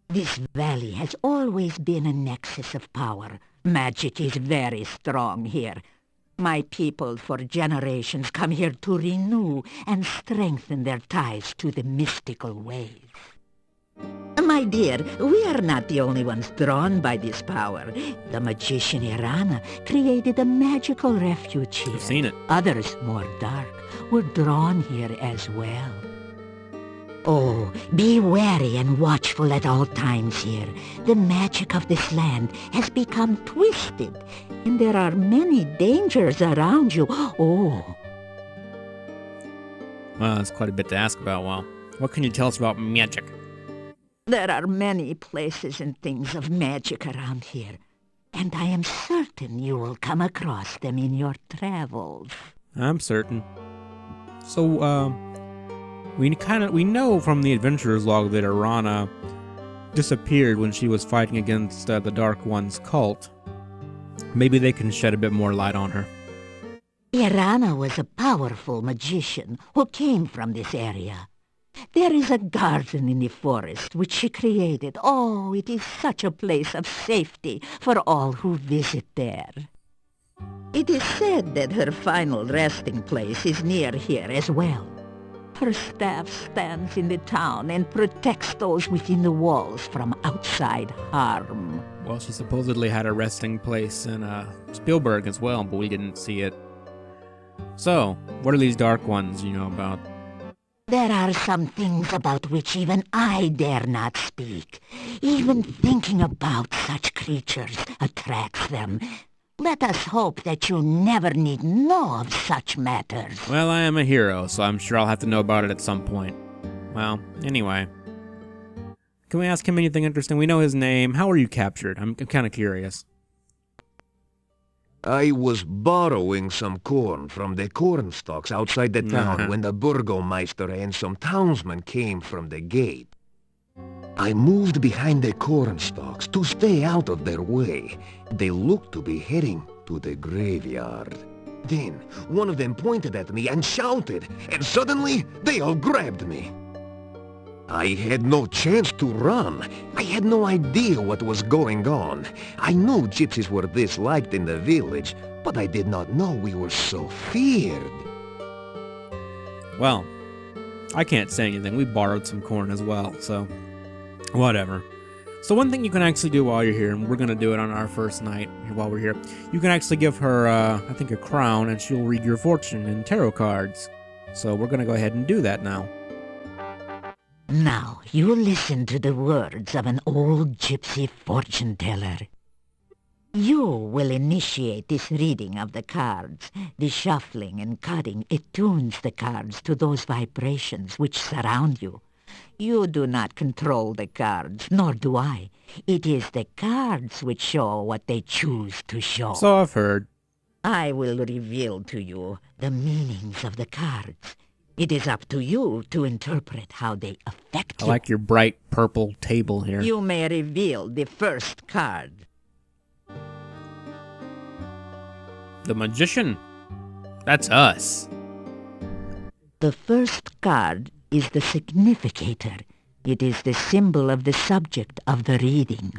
Speaker 3: This valley has always been a nexus of power. Magic is very strong here. My people for generations come here to renew and strengthen their ties to the mystical ways. My dear, we are not the only ones drawn by this power. The magician Irana created a magical refuge here.
Speaker 1: I've seen it.
Speaker 3: Others, more dark, were drawn here as well. Oh, be wary and watchful at all times here. The magic of this land has become twisted, and there are many dangers around you. Oh.
Speaker 1: Well, that's quite a bit to ask about. Well, what can you tell us about magic?
Speaker 3: There are many places and things of magic around here, and I am certain you will come across them in your travels.
Speaker 1: I'm certain. So, we know from the adventurer's log that Irana disappeared when she was fighting against the Dark One's cult. Maybe they can shed a bit more light on her.
Speaker 3: Irana was a powerful magician who came from this area. There is a garden in the forest which she created. Oh, it is such a place of safety for all who visit there. It is said that her final resting place is near here as well. Her staff stands in the town and protects those within the walls from outside harm.
Speaker 1: Well, she supposedly had a resting place in Spielberg as well, but we didn't see it. So, what are these Dark Ones you know about?
Speaker 3: There are some things about which even I dare not speak. Even thinking about such creatures attracts them. Let us hope that you never need know of such matters.
Speaker 1: Well, I am a hero, so I'm sure I'll have to know about it at some point. Well, anyway. Can we ask him anything interesting? We know his name. How were you captured? I'm kind of curious.
Speaker 12: I was borrowing some corn from the corn stalks outside the town when the burgomeister and some townsmen came from the gate. I moved behind the corn stalks to stay out of their way. They looked to be heading to the graveyard. Then one of them pointed at me and shouted, and suddenly they all grabbed me. I had no chance to run. I had no idea what was going on. I knew gypsies were disliked in the village, but I did not know we were so feared.
Speaker 1: Well, I can't say anything. We borrowed some corn as well, so whatever. So one thing you can actually do while you're here, and we're going to do it on our first night while we're here, you can actually give her, I think, a crown, and she'll read your fortune in tarot cards. So we're going to go ahead and do that now.
Speaker 3: Now, you listen to the words of an old gypsy fortune teller. You will initiate this reading of the cards. The shuffling and cutting attunes the cards to those vibrations which surround you. You do not control the cards, nor do I. It is the cards which show what they choose to show.
Speaker 1: So I've heard.
Speaker 3: I will reveal to you the meanings of the cards. It is up to you to interpret how they affect you.
Speaker 1: I like your bright purple table here.
Speaker 3: You may reveal the first card.
Speaker 1: The magician. That's us.
Speaker 3: The first card is the significator. It is the symbol of the subject of the reading.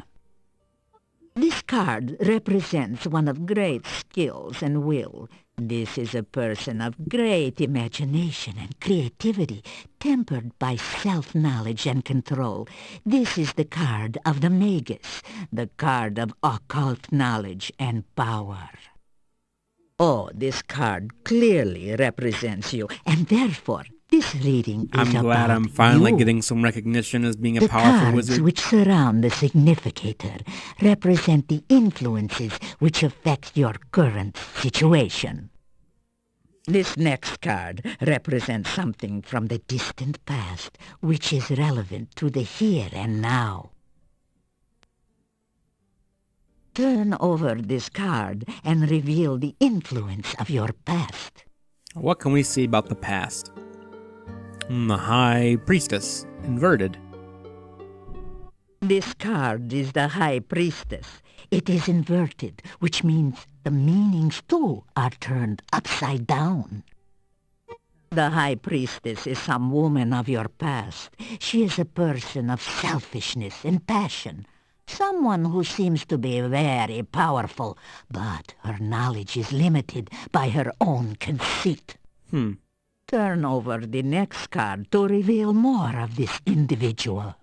Speaker 3: This card represents one of great skills and will. This is a person of great imagination and creativity, tempered by self-knowledge and control. This is the card of the magus, the card of occult knowledge and power. Oh, this card clearly represents you, and therefore this reading is
Speaker 1: I'm glad I'm finally getting some recognition as being a powerful wizard.
Speaker 3: The cards which surround the significator represent the influences which affect your current situation. This next card represents something from the distant past, which is relevant to the here and now. Turn over this card and reveal the influence of your past.
Speaker 1: What can we see about the past? The High Priestess, inverted.
Speaker 3: This card is the High Priestess. It is inverted, which means the meanings too are turned upside down. The High Priestess is some woman of your past. She is a person of selfishness and passion. Someone who seems to be very powerful, but her knowledge is limited by her own conceit. Turn over the next card to reveal more of this individual.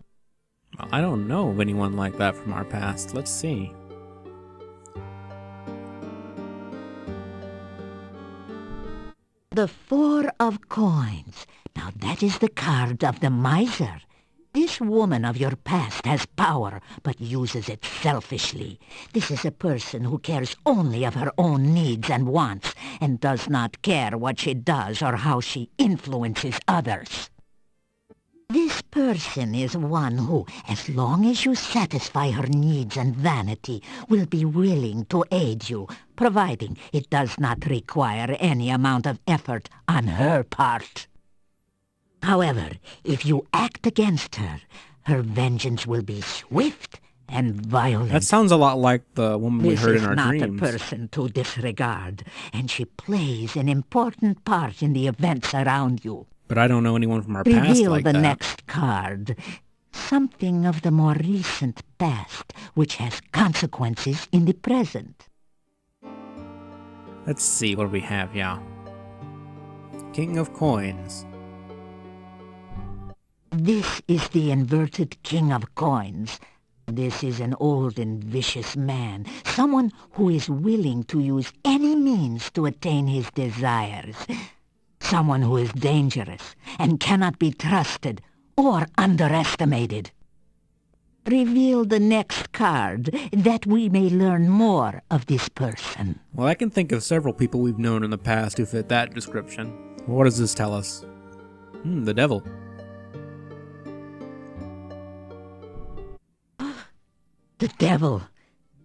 Speaker 1: I don't know of anyone like that from our past. Let's see.
Speaker 3: The Four of Coins. Now that is the card of the miser. This woman of your past has power, but uses it selfishly. This is a person who cares only of her own needs and wants, and does not care what she does or how she influences others. This person is one who, as long as you satisfy her needs and vanity, will be willing to aid you, providing it does not require any amount of effort on her part. However, if you act against her, her vengeance will be swift and violent.
Speaker 1: That sounds a lot like the woman we heard in our dreams.
Speaker 3: This is not a person to disregard, and she plays an important part in the events around you.
Speaker 1: But I don't know anyone from our past like that.
Speaker 3: Reveal the next card. Something of the more recent past, which has consequences in the present.
Speaker 1: Let's see what we have, yeah. King of Coins.
Speaker 3: This is the inverted King of Coins. This is an old and vicious man, someone who is willing to use any means to attain his desires. Someone who is dangerous and cannot be trusted or underestimated. Reveal the next card that we may learn more of this person.
Speaker 1: Well, I can think of several people we've known in the past who fit that description. What does this tell us? The devil.
Speaker 3: The devil.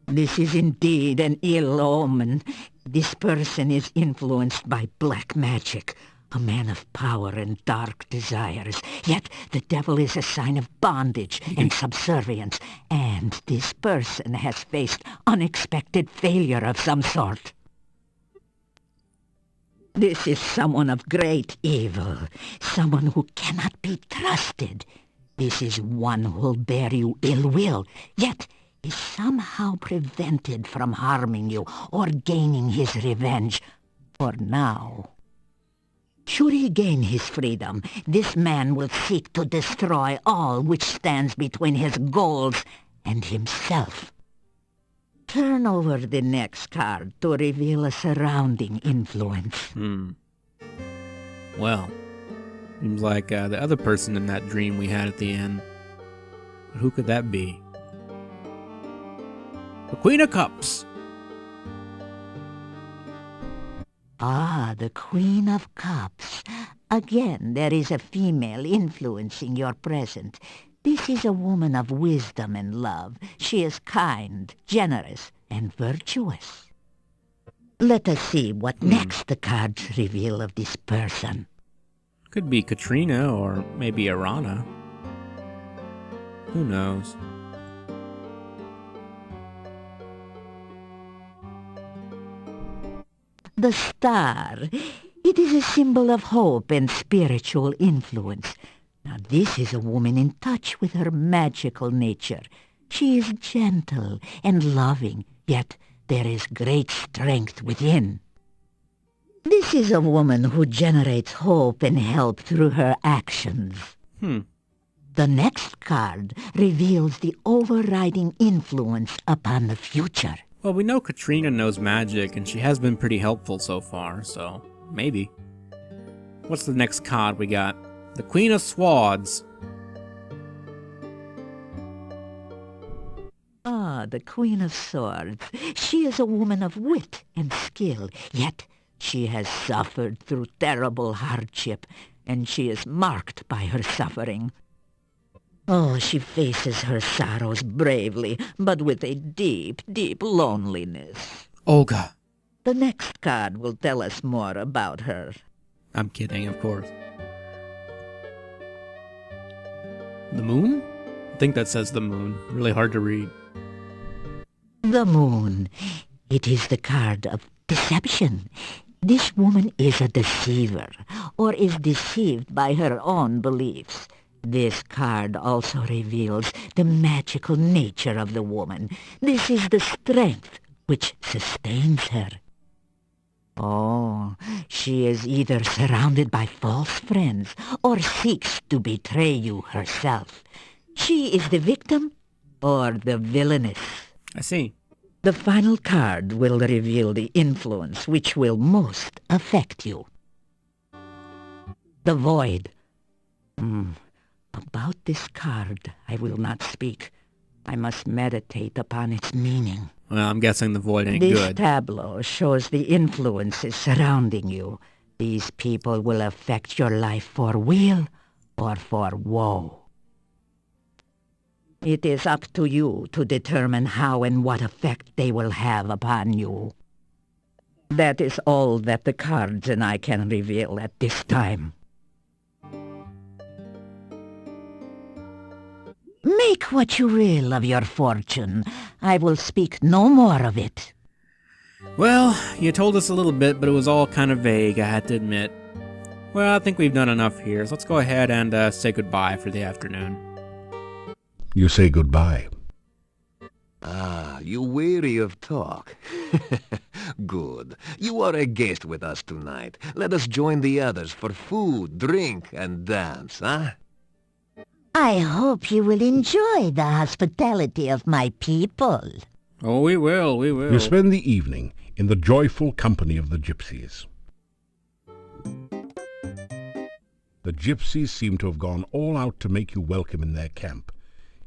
Speaker 3: This is indeed an ill omen. This person is influenced by black magic, a man of power and dark desires. Yet the devil is a sign of bondage and subservience, and this person has faced unexpected failure of some sort. This is someone of great evil, someone who cannot be trusted. This is one who will bear you ill will, yet is somehow prevented from harming you or gaining his revenge for now. Should he gain his freedom, this man will seek to destroy all which stands between his goals and himself. Turn over the next card to reveal a surrounding influence.
Speaker 1: Well, seems like the other person in that dream we had at the end. But who could that be? The Queen of Cups.
Speaker 3: Ah, the Queen of Cups. Again, there is a female influencing your present. This is a woman of wisdom and love. She is kind, generous, and virtuous. Let us see what next the cards reveal of this person.
Speaker 1: Could be Katrina or maybe Arana. Who knows?
Speaker 3: The star. It is a symbol of hope and spiritual influence. Now this is a woman in touch with her magical nature. She is gentle and loving, yet there is great strength within. This is a woman who generates hope and help through her actions. The next card reveals the overriding influence upon the future.
Speaker 1: Well, we know Katrina knows magic, and she has been pretty helpful so far, so maybe. What's the next card we got? The Queen of Swords.
Speaker 3: Ah, the Queen of Swords. She is a woman of wit and skill, yet she has suffered through terrible hardship, and she is marked by her suffering. Oh, she faces her sorrows bravely, but with a deep, deep loneliness.
Speaker 1: Olga.
Speaker 3: The next card will tell us more about her.
Speaker 1: I'm kidding, of course. The Moon? I think that says the Moon. Really hard to read.
Speaker 3: The Moon. It is the card of deception. This woman is a deceiver, or is deceived by her own beliefs. This card also reveals the magical nature of the woman. This is the strength which sustains her. Oh, she is either surrounded by false friends or seeks to betray you herself. She is the victim or the villainess.
Speaker 1: I see.
Speaker 3: The final card will reveal the influence which will most affect you. The Void. About this card, I will not speak. I must meditate upon its meaning.
Speaker 1: Well, I'm guessing the Void ain't
Speaker 3: This
Speaker 1: good.
Speaker 3: tableau shows the influences surrounding you. These people will affect your life for weal or for woe. It is up to you to determine how and what effect they will have upon you. That is all that the cards and I can reveal at this time. Make what you will of your fortune. I will speak no more of it.
Speaker 1: Well, you told us a little bit, but it was all kind of vague, I had to admit. Well, I think we've done enough here, so let's go ahead and say goodbye for the afternoon.
Speaker 2: You say goodbye.
Speaker 12: Ah, you weary of talk? Good. You are a guest with us tonight. Let us join the others for food, drink, and dance, huh?
Speaker 3: I hope you will enjoy the hospitality of my people.
Speaker 1: Oh, we will, we will.
Speaker 2: You spend the evening in the joyful company of the Gypsies. The Gypsies seem to have gone all out to make you welcome in their camp.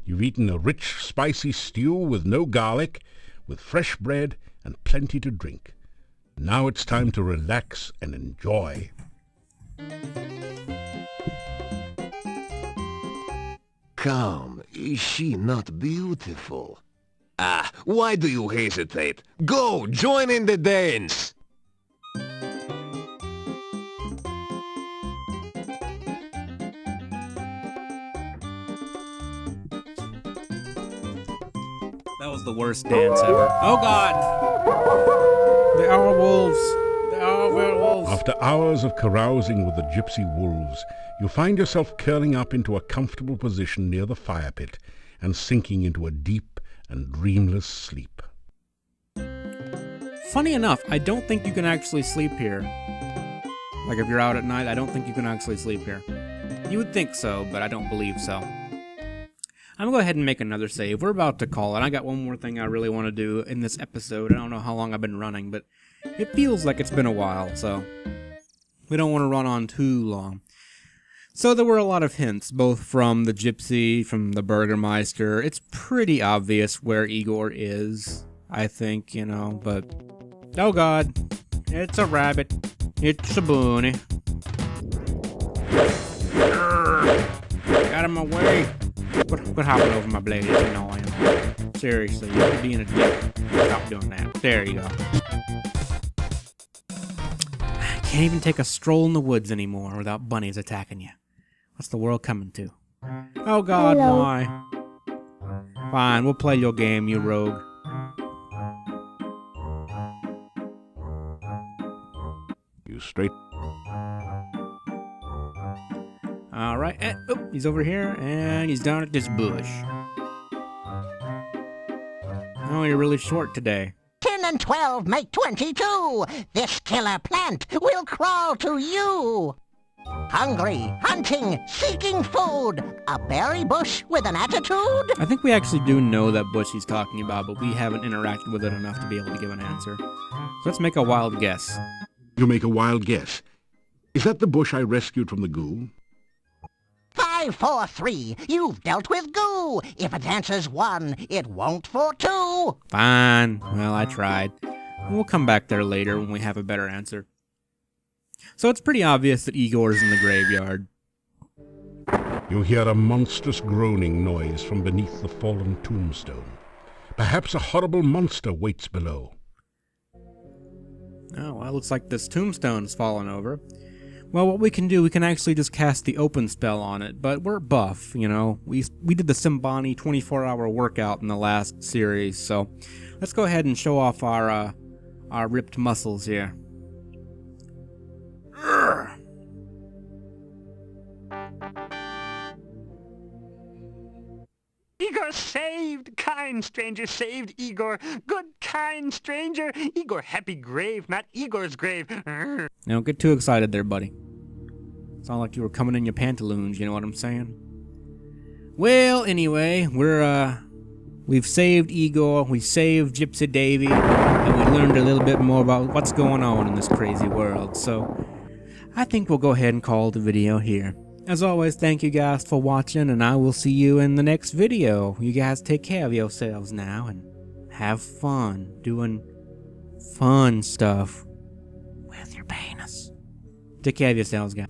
Speaker 2: You've eaten a rich, spicy stew with no garlic, with fresh bread and plenty to drink. Now it's time to relax and enjoy.
Speaker 12: Come, is she not beautiful? Ah, why do you hesitate? Go, join in the dance!
Speaker 1: That was the worst dance ever. Oh God! They are wolves! They are werewolves!
Speaker 2: After hours of carousing with the gypsy wolves, you find yourself curling up into a comfortable position near the fire pit and sinking into a deep and dreamless sleep.
Speaker 1: Funny enough, I don't think you can actually sleep here. Like if you're out at night, I don't think you can actually sleep here. You would think so, but I don't believe so. I'm gonna go ahead and make another save. We're about to call it. I got one more thing I really want to do in this episode. I don't know how long I've been running, but it feels like it's been a while, so we don't want to run on too long. So there were a lot of hints, both from the Gypsy, from the Burgermeister. It's pretty obvious where Igor is, I think, you know, but... Oh God, it's a rabbit. It's a bunny. Got him away. Quit hopping over my blade, it's annoying. Seriously, you're being a dick. Stop doing that. There you go. I can't even take a stroll in the woods anymore without bunnies attacking you. What's the world coming to? Oh God,
Speaker 3: Hello.
Speaker 1: why? Fine, we'll play your game, you rogue.
Speaker 2: you straight...
Speaker 1: Alright, oh, he's over here, and he's down at this bush. Oh, you're really short today.
Speaker 3: 10 and 12 make 22. This killer plant will crawl to you. Hungry, hunting, seeking food. A berry bush with an attitude?
Speaker 1: I think we actually do know that bush he's talking about, but we haven't interacted with it enough to be able to give an answer. So let's make a wild guess.
Speaker 2: You make a wild guess. Is that the bush I rescued from the goo?
Speaker 3: 5, 4, 3. You've dealt with goo. If it answers 1, it won't for 2.
Speaker 1: Fine. Well, I tried. We'll come back there later when we have a better answer. So it's pretty obvious that Igor's in the graveyard.
Speaker 2: You hear a monstrous groaning noise from beneath the fallen tombstone. Perhaps a horrible monster waits below.
Speaker 1: Oh, well, it looks like this tombstone's fallen over. Well, what we can do, we can actually just cast the open spell on it, but we're buff, you know. We did the Simbani 24-hour workout in the last series, so let's go ahead and show off our ripped muscles here. Urgh.
Speaker 6: Igor saved! Kind stranger saved Igor! Good kind stranger! Igor happy grave, not Igor's grave!
Speaker 1: Don't get too excited there, buddy. Sound like you were coming in your pantaloons, you know what I'm saying? Well, anyway, we've saved Igor, we saved Gypsy Davy, and we learned a little bit more about what's going on in this crazy world, so I think we'll go ahead and call the video here. As always, thank you guys for watching, and I will see you in the next video. You guys take care of yourselves now, and have fun doing fun stuff with your penis. Take care of yourselves, guys.